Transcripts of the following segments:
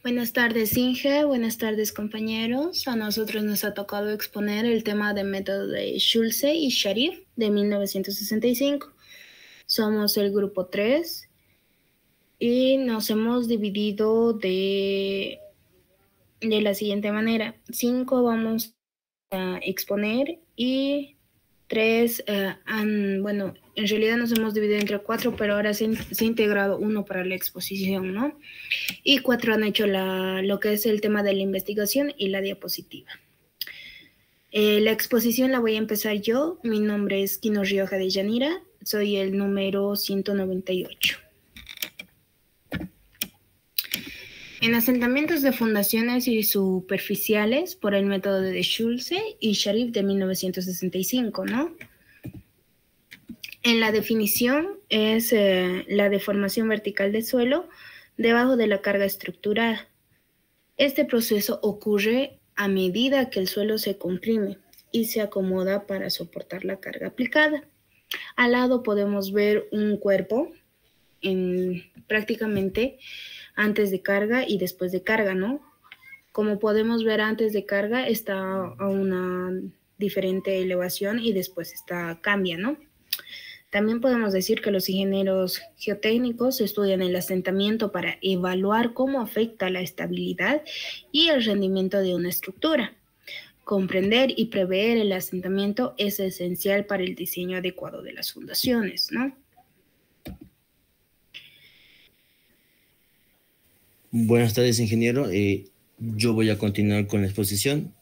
Buenas tardes, Inge. Buenas tardes, compañeros. A nosotros nos ha tocado exponer el tema del método de Schulze y Sharif de 1965. Somos el grupo 3 y nos hemos dividido de la siguiente manera. 5 vamos a exponer y 3, bueno, en realidad nos hemos dividido entre 4, pero ahora se ha integrado uno para la exposición, ¿no? Y 4 han hecho lo que es el tema de la investigación y la diapositiva. La exposición la voy a empezar yo. Mi nombre es Kino Rioja de Yanira. Soy el número 198. En asentamientos de fundaciones y superficiales por el método de Schulze y Sharif de 1965, ¿no? En la definición es la deformación vertical del suelo debajo de la carga estructural. Este proceso ocurre a medida que el suelo se comprime y se acomoda para soportar la carga aplicada. Al lado podemos ver un cuerpo prácticamente antes de carga y después de carga, ¿no? Como podemos ver, antes de carga está a una diferente elevación y después cambia, ¿no? También podemos decir que los ingenieros geotécnicos estudian el asentamiento para evaluar cómo afecta la estabilidad y el rendimiento de una estructura. Comprender y prever el asentamiento es esencial para el diseño adecuado de las fundaciones, ¿no? Buenas tardes, ingeniero. Yo voy a continuar con la exposición.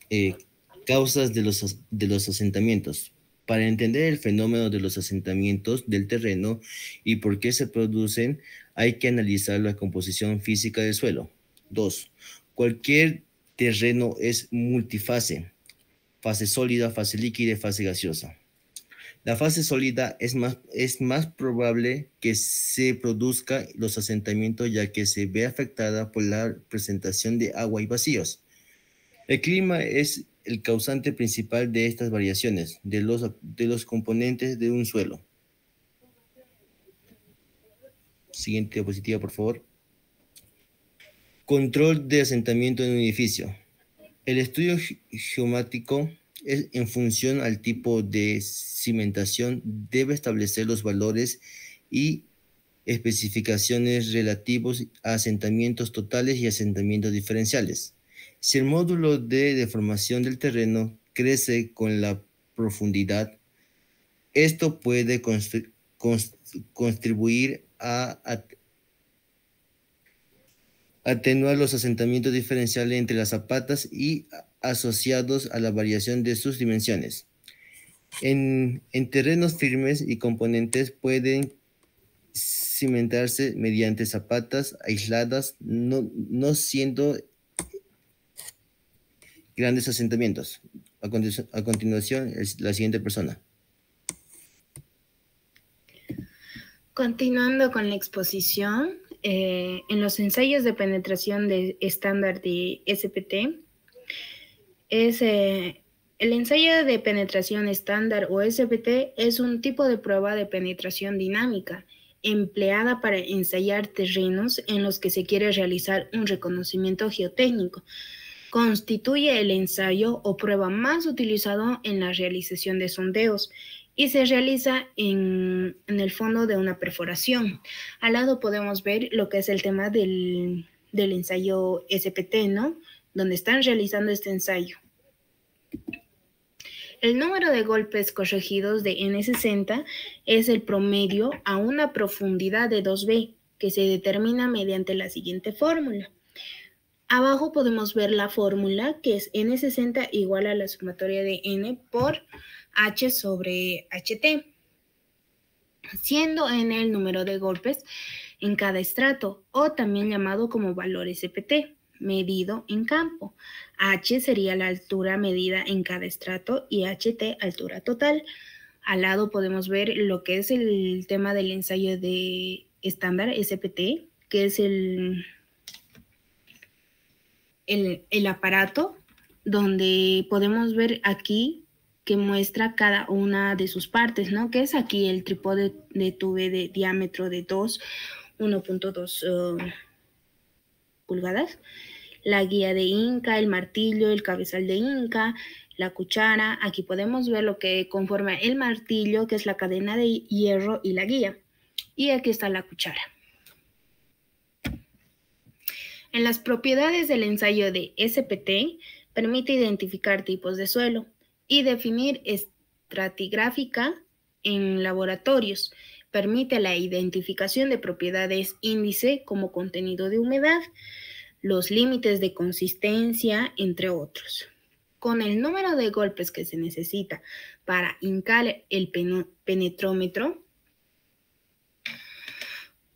Causas de los asentamientos. Para entender el fenómeno de los asentamientos del terreno y por qué se producen, hay que analizar la composición física del suelo. 2. Cualquier terreno es multifase: fase sólida, fase líquida y fase gaseosa. La fase sólida es más probable que se produzca los asentamientos, ya que se ve afectada por la presentación de agua y vacíos. El clima es el causante principal de estas variaciones de los componentes de un suelo. Siguiente diapositiva, por favor. Control de asentamiento en un edificio. El estudio geomático es en función al tipo de cimentación, debe establecer los valores y especificaciones relativos a asentamientos totales y asentamientos diferenciales. Si el módulo de deformación del terreno crece con la profundidad, esto puede contribuir a atenuar los asentamientos diferenciales entre las zapatas y asociados a la variación de sus dimensiones. En terrenos firmes y componentes pueden cimentarse mediante zapatas aisladas, no siendo grandes asentamientos. A continuación, es la siguiente persona. Continuando con la exposición, en los ensayos de penetración de estándar de SPT, el ensayo de penetración estándar o SPT es un tipo de prueba de penetración dinámica empleada para ensayar terrenos en los que se quiere realizar un reconocimiento geotécnico. Constituye el ensayo o prueba más utilizado en la realización de sondeos y se realiza en el fondo de una perforación. Al lado podemos ver lo que es el tema del ensayo SPT, ¿no? Donde están realizando este ensayo. El número de golpes corregidos de N60 es el promedio a una profundidad de 2B, que se determina mediante la siguiente fórmula. Abajo podemos ver la fórmula, que es N60 igual a la sumatoria de N por H sobre HT, siendo N el número de golpes en cada estrato, o también llamado como valor SPT, medido en campo. H sería la altura medida en cada estrato y HT altura total. Al lado podemos ver lo que es el tema del ensayo de estándar SPT, que es el aparato, donde podemos ver aquí que muestra cada una de sus partes, ¿no? Que es aquí el trípode de tuve de diámetro de 1.2 pulgadas, la guía de Inca, el martillo, el cabezal de Inca, la cuchara. Aquí podemos ver lo que conforma el martillo, que es la cadena de hierro y la guía. Y aquí está la cuchara. En las propiedades del ensayo de SPT, permite identificar tipos de suelo y definir estratigráfica en laboratorios. Permite la identificación de propiedades índice como contenido de humedad, los límites de consistencia, entre otros. Con el número de golpes que se necesita para hincar el penetrómetro,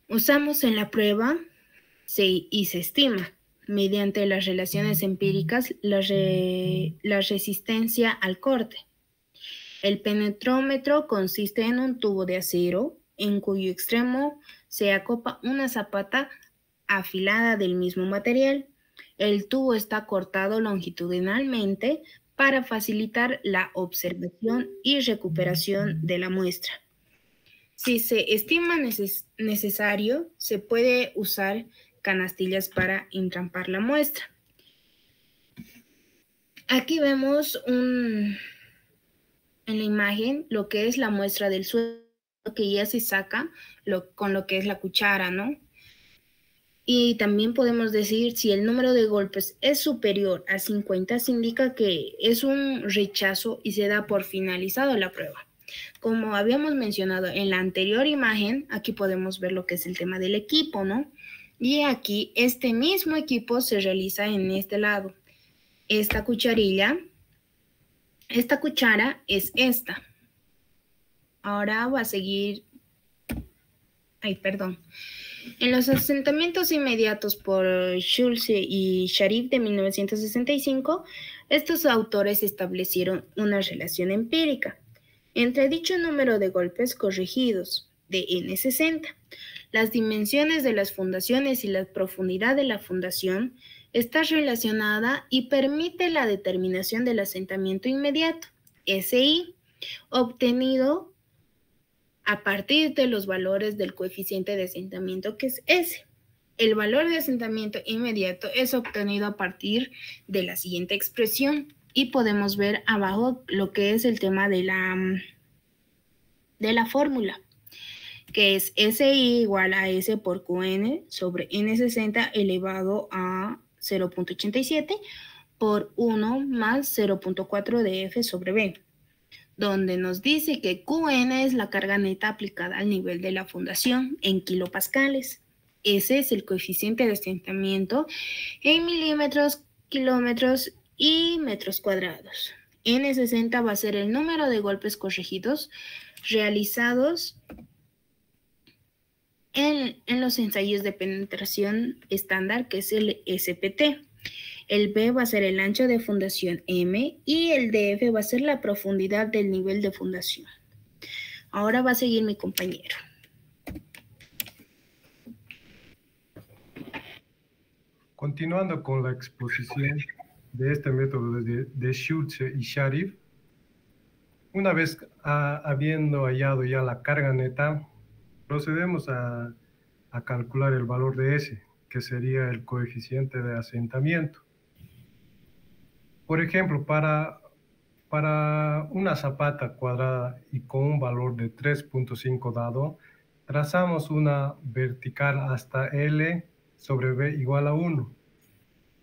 usamos en la prueba y se estima, mediante las relaciones empíricas, la resistencia al corte. El penetrómetro consiste en un tubo de acero en cuyo extremo se acopla una zapata afilada del mismo material. El tubo está cortado longitudinalmente para facilitar la observación y recuperación de la muestra. Si se estima necesario, se puede usar canastillas para entrampar la muestra. Aquí vemos en la imagen lo que es la muestra del suelo que ya se saca con lo que es la cuchara, ¿no? Y también podemos decir si el número de golpes es superior a 50, se indica que es un rechazo y se da por finalizado la prueba. Como habíamos mencionado en la anterior imagen, aquí podemos ver lo que es el tema del equipo, ¿no? Y aquí este mismo equipo se realiza en este lado. Esta cuchara es esta. Ahora va a seguir. En los asentamientos inmediatos por Schulze y Sharif de 1965, estos autores establecieron una relación empírica entre dicho número de golpes corregidos de N60, las dimensiones de las fundaciones y la profundidad de la fundación está relacionada y permite la determinación del asentamiento inmediato, SI, obtenido a partir de los valores del coeficiente de asentamiento, que es S. El valor de asentamiento inmediato es obtenido a partir de la siguiente expresión y podemos ver abajo lo que es el tema de la fórmula, que es SI igual a S por QN sobre N60 elevado a 0.87 por 1 más 0.4 de F sobre B, donde nos dice que Qn es la carga neta aplicada al nivel de la fundación en kilopascales. Ese es el coeficiente de asentamiento en milímetros, kilómetros y metros cuadrados. N60 va a ser el número de golpes corregidos realizados en los ensayos de penetración estándar, que es el SPT. El B va a ser el ancho de fundación M y el DF va a ser la profundidad del nivel de fundación. Ahora va a seguir mi compañero. Continuando con la exposición de este método de Schulze y Sharif, una vez habiendo hallado ya la carga neta, procedemos a calcular el valor de S, que sería el coeficiente de asentamiento. Por ejemplo, para una zapata cuadrada y con un valor de 3.5 dado, trazamos una vertical hasta L sobre B igual a 1,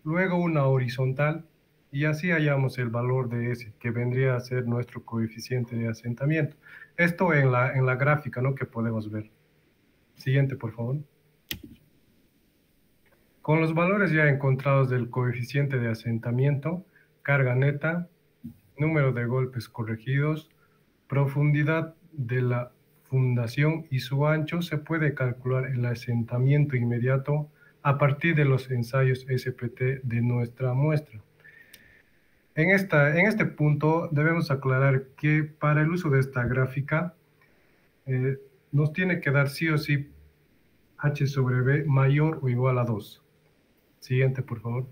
luego una horizontal, y así hallamos el valor de S, que vendría a ser nuestro coeficiente de asentamiento. Esto en la gráfica, ¿no?, que podemos ver. Siguiente, por favor. Con los valores ya encontrados del coeficiente de asentamiento, carga neta, número de golpes corregidos, profundidad de la fundación y su ancho, se puede calcular el asentamiento inmediato a partir de los ensayos SPT de nuestra muestra. En este punto debemos aclarar que para el uso de esta gráfica nos tiene que dar sí o sí H sobre B mayor o igual a 2. Siguiente, por favor.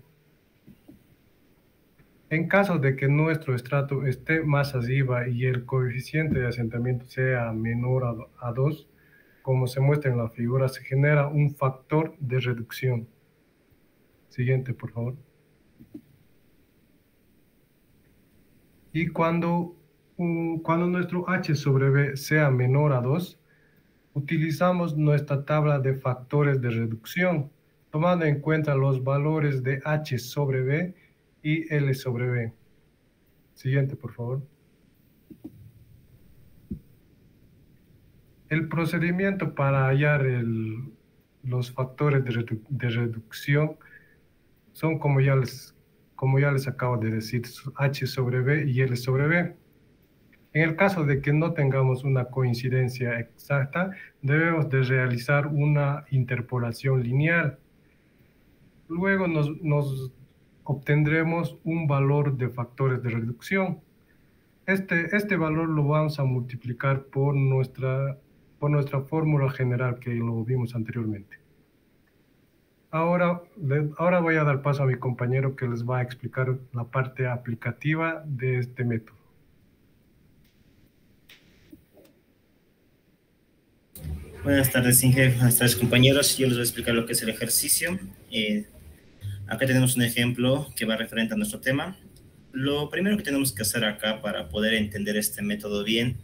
En caso de que nuestro estrato esté más arriba y el coeficiente de asentamiento sea menor a 2, como se muestra en la figura, se genera un factor de reducción. Siguiente, por favor. Y cuando nuestro h sobre b sea menor a 2, utilizamos nuestra tabla de factores de reducción, tomando en cuenta los valores de h sobre b y l sobre b. Siguiente, por favor. El procedimiento para hallar los factores de reducción son como ya les acabo de decir, h sobre b y l sobre b. En el caso de que no tengamos una coincidencia exacta, debemos de realizar una interpolación lineal. Luego nos obtendremos un valor de factores de reducción. Este valor lo vamos a multiplicar por nuestra fórmula general que lo vimos anteriormente. Ahora voy a dar paso a mi compañero que les va a explicar la parte aplicativa de este método. Buenas tardes, Inge. Buenas tardes, compañeros. Yo les voy a explicar lo que es el ejercicio. Acá tenemos un ejemplo que va referente a nuestro tema. Lo primero que tenemos que hacer acá para poder entender este método bien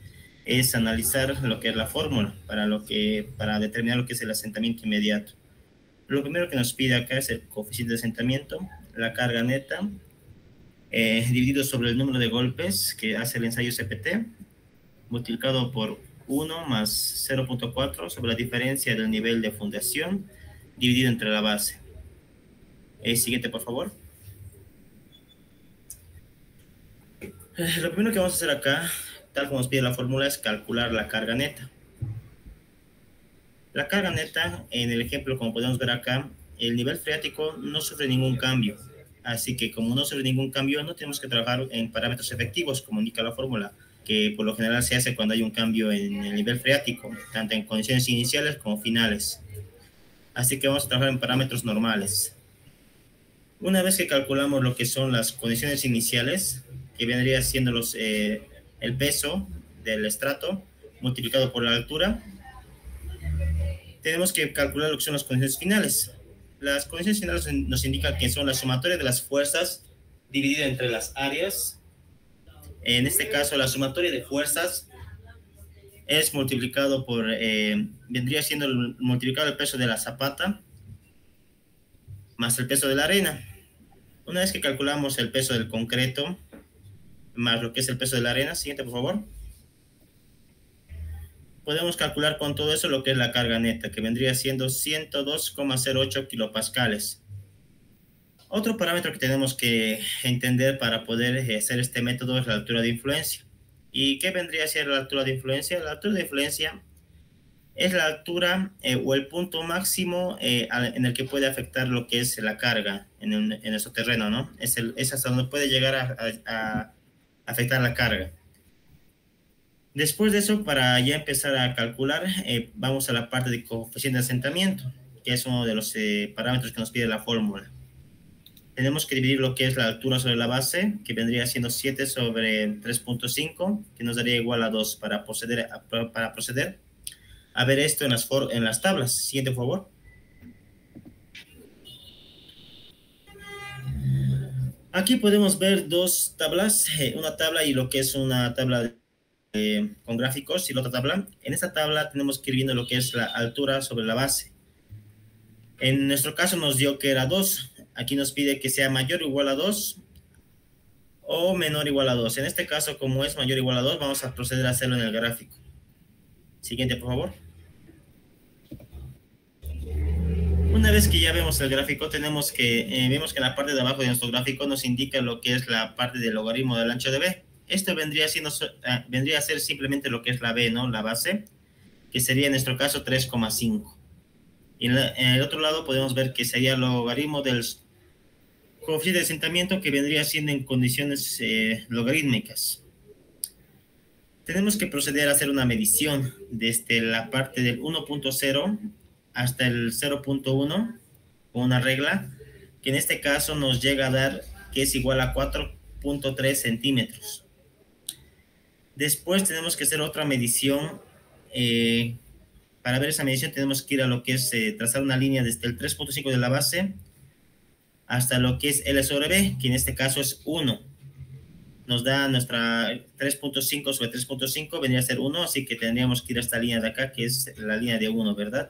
es analizar lo que es la fórmula para determinar lo que es el asentamiento inmediato. Lo primero que nos pide acá es el coeficiente de asentamiento, la carga neta, dividido sobre el número de golpes que hace el ensayo CPT, multiplicado por 1 más 0.4 sobre la diferencia del nivel de fundación dividido entre la base. Siguiente, por favor. Lo primero que vamos a hacer acá, tal como nos pide la fórmula, es calcular la carga neta. La carga neta, en el ejemplo, como podemos ver acá, el nivel freático no sufre ningún cambio. Así que como no sufre ningún cambio, no tenemos que trabajar en parámetros efectivos, como indica la fórmula, que por lo general se hace cuando hay un cambio en el nivel freático, tanto en condiciones iniciales como finales. Así que vamos a trabajar en parámetros normales. Una vez que calculamos lo que son las condiciones iniciales, que vendría siendo el peso del estrato multiplicado por la altura, tenemos que calcular lo que son las condiciones finales. Las condiciones finales nos indican que son la sumatoria de las fuerzas dividida entre las áreas. En este caso, la sumatoria de fuerzas es multiplicado por, vendría siendo multiplicado el peso de la zapata más el peso de la arena. Una vez que calculamos el peso del concreto más lo que es el peso de la arena, siguiente por favor, podemos calcular con todo eso lo que es la carga neta, que vendría siendo 102,08 kilopascales. Otro parámetro que tenemos que entender para poder hacer este método es la altura de influencia. ¿Y qué vendría a ser la altura de influencia? La altura de influencia es la altura o el punto máximo en el que puede afectar lo que es la carga en nuestro terreno, ¿no? Es hasta donde puede llegar a afectar la carga. Después de eso, para ya empezar a calcular, vamos a la parte de coeficiente de asentamiento, que es uno de los parámetros que nos pide la fórmula. Tenemos que dividir lo que es la altura sobre la base, que vendría siendo 7 sobre 3.5, que nos daría igual a 2 para proceder a ver esto en las tablas. Siguiente, por favor. Aquí podemos ver dos tablas, una tabla y lo que es una tabla con gráficos y la otra tabla. En esta tabla tenemos que ir viendo lo que es la altura sobre la base. En nuestro caso nos dio que era 2. Aquí nos pide que sea mayor o igual a 2 o menor o igual a 2. En este caso, como es mayor o igual a 2, vamos a proceder a hacerlo en el gráfico. Siguiente, por favor. Una vez que ya vemos el gráfico, vemos que en la parte de abajo de nuestro gráfico nos indica lo que es la parte del logaritmo del ancho de B. Esto vendría a ser simplemente lo que es la B, ¿no? La base, que sería en nuestro caso 3,5. Y en el otro lado podemos ver que sería el logaritmo del coeficiente de asentamiento, que vendría siendo en condiciones logarítmicas. Tenemos que proceder a hacer una medición desde la parte del 1.0 hasta el 0.1 con una regla, que en este caso nos llega a dar que es igual a 4.3 centímetros. Después tenemos que hacer otra medición. Para ver esa medición tenemos que ir a lo que es trazar una línea desde el 3.5 de la base hasta lo que es L sobre B, que en este caso es 1. Nos da nuestra 3.5 sobre 3.5, vendría a ser 1, así que tendríamos que ir a esta línea de acá, que es la línea de 1, ¿verdad?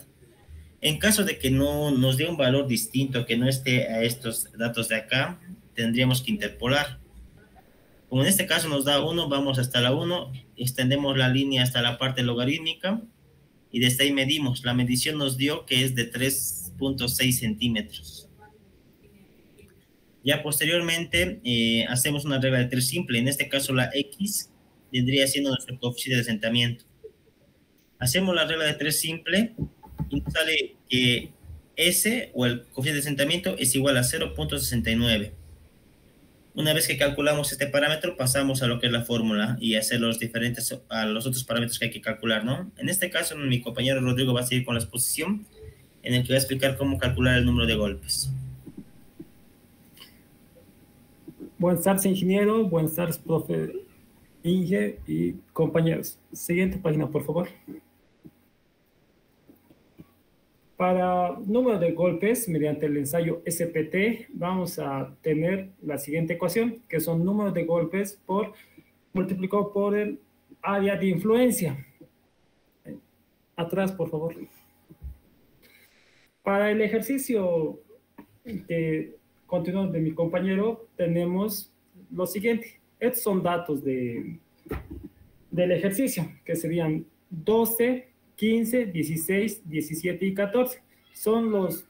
En caso de que no nos dé un valor distinto, que no esté a estos datos de acá, tendríamos que interpolar. Como en este caso nos da 1, vamos hasta la 1, extendemos la línea hasta la parte logarítmica y desde ahí medimos. La medición nos dio que es de 3.6 centímetros. Ya posteriormente hacemos una regla de 3 simple. En este caso la X vendría siendo nuestro coeficiente de asentamiento. Hacemos la regla de 3 simple y nos sale que S o el coeficiente de asentamiento es igual a 0.69. Una vez que calculamos este parámetro, pasamos a lo que es la fórmula y hacer los diferentes a los otros parámetros que hay que calcular, ¿no? En este caso, mi compañero Rodrigo va a seguir con la exposición en el que va a explicar cómo calcular el número de golpes. Buenas tardes, ingeniero. Buenas tardes, profe Inge y compañeros. Siguiente página, por favor. Para número de golpes, mediante el ensayo SPT, vamos a tener la siguiente ecuación, que son número de golpes multiplicado por el área de influencia. Atrás, por favor. Para el ejercicio que continúa de mi compañero, tenemos lo siguiente. Estos son datos del ejercicio, que serían 12, 15, 16, 17 y 14. Son los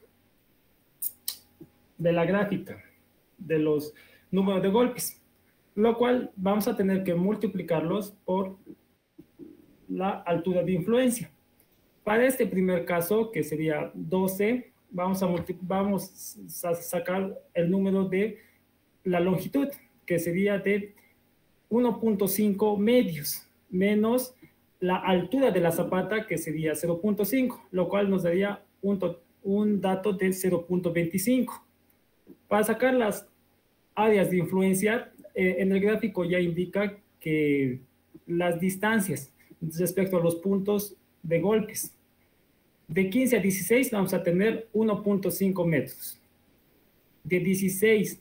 de la gráfica de los números de golpes, lo cual vamos a tener que multiplicarlos por la altura de influencia. Para este primer caso, que sería 12, vamos a sacar el número de la longitud, que sería de 1.5 medios, menos la altura de la zapata, que sería 0.5, lo cual nos daría un dato de 0.25. Para sacar las áreas de influencia, en el gráfico ya indica que las distancias respecto a los puntos de golpes. De 15 a 16 vamos a tener 1.5 metros. De 16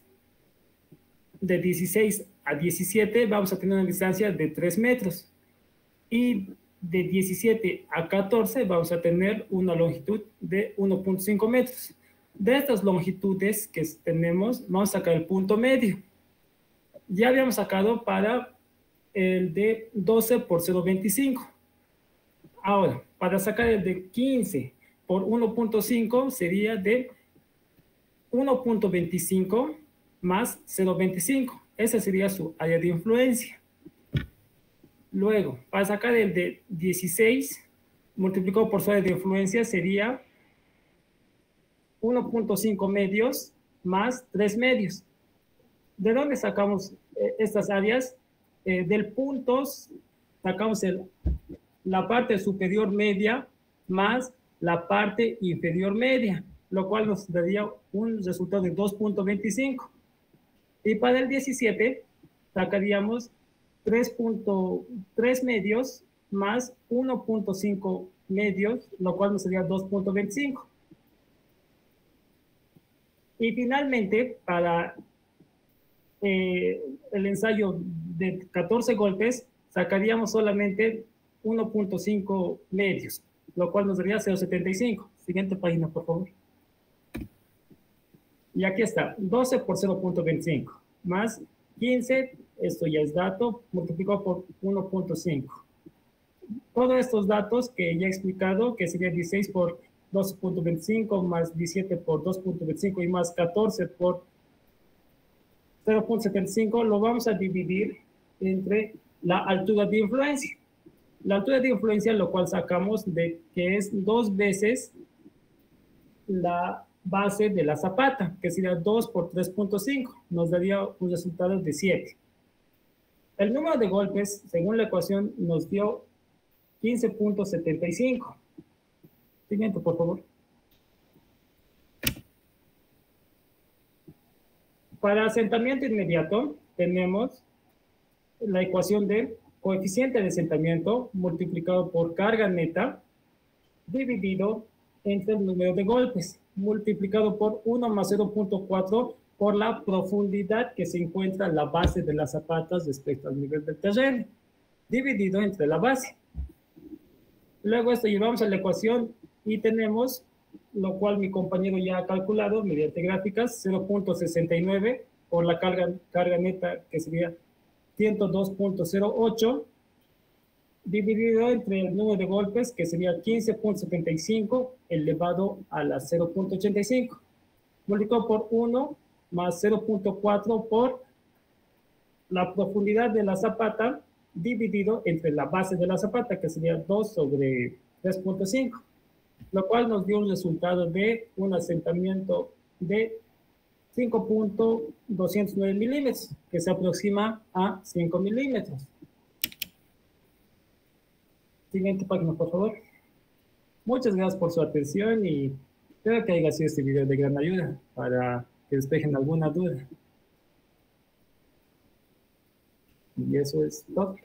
a 17 vamos a tener una distancia de 3 metros. Y de 17 a 14 vamos a tener una longitud de 1.5 metros. De estas longitudes que tenemos, vamos a sacar el punto medio. Ya habíamos sacado para el de 12 por 0.25. Ahora, para sacar el de 15 por 1.5 sería de 1.25 más 0.25. Esa sería su área de influencia. Luego, para sacar el de 16 multiplicado por su área de influencia sería 1.5 medios más 3 medios. ¿De dónde sacamos estas áreas? Del puntos sacamos la parte superior media más la parte inferior media, lo cual nos daría un resultado de 2.25. Y para el 17 sacaríamos 3.3 medios más 1.5 medios, lo cual nos daría 2.25. Y finalmente, para el ensayo de 14 golpes, sacaríamos solamente 1.5 medios, lo cual nos daría 0.75. Siguiente página, por favor. Y aquí está, 12 por 0.25, más 15, esto ya es dato, multiplicado por 1.5. Todos estos datos que ya he explicado, que sería 16 por 12.25, más 17 por 2.25 y más 14 por 0.75, lo vamos a dividir entre la altura de influencia. La altura de influencia, lo cual sacamos de que es 2 veces la base de la zapata, que sería 2 por 3.5, nos daría un resultado de 7. El número de golpes, según la ecuación, nos dio 15.75. Siguiente, por favor. Para asentamiento inmediato, tenemos la ecuación de coeficiente de asentamiento multiplicado por carga neta dividido entre el número de golpes, multiplicado por 1 más 0.4 por la profundidad que se encuentra en la base de las zapatas respecto al nivel del terreno, dividido entre la base. Luego esto llevamos a la ecuación y tenemos, lo cual mi compañero ya ha calculado mediante gráficas, 0.69 por la carga neta, que sería 102.08, dividido entre el número de golpes, que sería 15.75 elevado a la 0.85, multiplicado por 1 más 0.4 por la profundidad de la zapata, dividido entre la base de la zapata, que sería 2 sobre 3.5, lo cual nos dio un resultado de un asentamiento de 5.209 milímetros, que se aproxima a 5 milímetros. Siguiente página, por favor. Muchas gracias por su atención y espero que haya sido este video de gran ayuda para que despejen alguna duda. Y eso es todo.